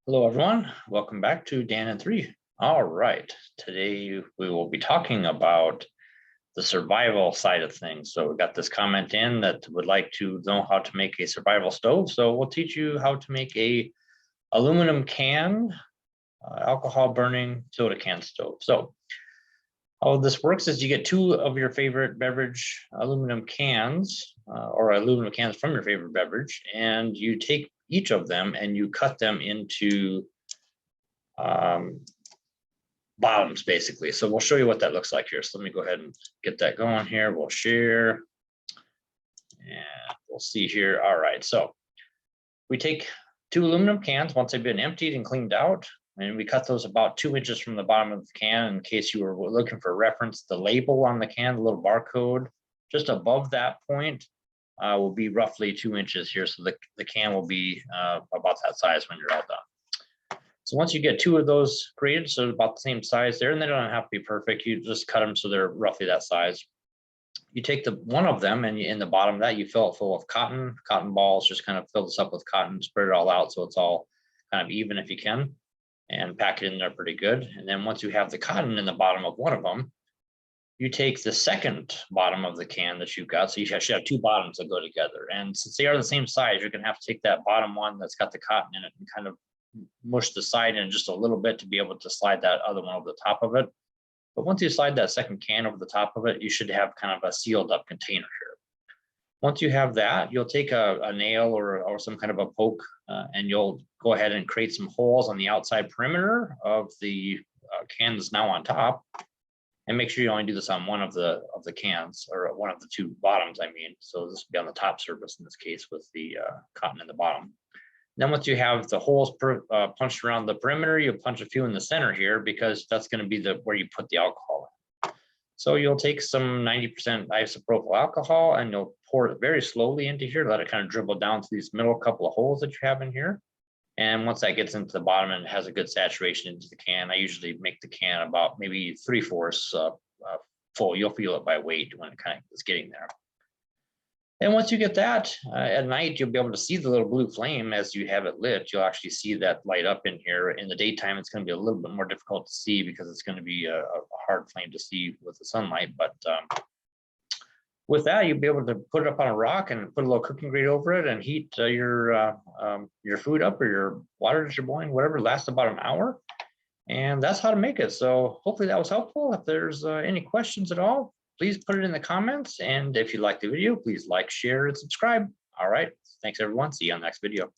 Hello, everyone. Welcome back to Dan and 3. All right. Today we will be talking about the survival side of things. So we got this comment in that would like to know how to make a survival stove. So we'll teach you how to make a aluminum can, alcohol burning soda can stove. So how this works is you get two of your favorite beverage aluminum cans or aluminum cans from your favorite beverage, and you take each of them and you cut them into bottoms basically. So we'll show you what that looks like here. So let me go ahead and get that going here. We'll share and we'll see here. All right, so we take two aluminum cans once they've been emptied and cleaned out, and we cut those about 2 inches from the bottom of the can. In case you were looking for reference, the label on the can, the little barcode just above that point will be roughly 2 inches here. So the can will be about that size when you're all done. So once you get two of those created, so about the same size there, and they don't have to be perfect, you just cut them so they're roughly that size. You take the one of them, and in the bottom of that, you fill it full of cotton balls. Just kind of fill this up with cotton, spread it all out so it's all kind of even if you can, and pack it in there pretty good. And then once you have the cotton in the bottom of one of them, you take the second bottom of the can that you've got. So you should have two bottoms that go together. And since they are the same size, you're going to have to take that bottom one that's got the cotton in it and kind of mush the side in just a little bit to be able to slide that other one over the top of it. But once you slide that second can over the top of it, you should have kind of a sealed up container here. Once you have that, you'll take a nail or some kind of a poke, and you'll go ahead and create some holes on the outside perimeter of the can that's now on top. And make sure you only do this on one of the cans, or one of the two bottoms, I mean. So this will be on the top surface in this case with the cotton in the bottom. Then once you have the holes punched around the perimeter, you'll punch a few in the center here, because that's going to be where you put the alcohol in. So you'll take some 90% isopropyl alcohol and you'll pour it very slowly into here, let it kind of dribble down to these middle couple of holes that you have in here. And once that gets into the bottom and has a good saturation into the can, I usually make the can about maybe 3/4 full. You'll feel it by weight when it kind of is getting there. And once you get that, at night, you'll be able to see the little blue flame as you have it lit. You'll actually see that light up in here. In the daytime, it's going to be a little bit more difficult to see because it's going to be a hard flame to see with the sunlight. But with that, you'll be able to put it up on a rock and put a little cooking grate over it and heat your food up, or your water that you're boiling, whatever, lasts about an hour. And that's how to make it. So hopefully that was helpful. If there's any questions at all, please put it in the comments. And if you like the video, please like, share, and subscribe. All right. Thanks, everyone. See you on the next video.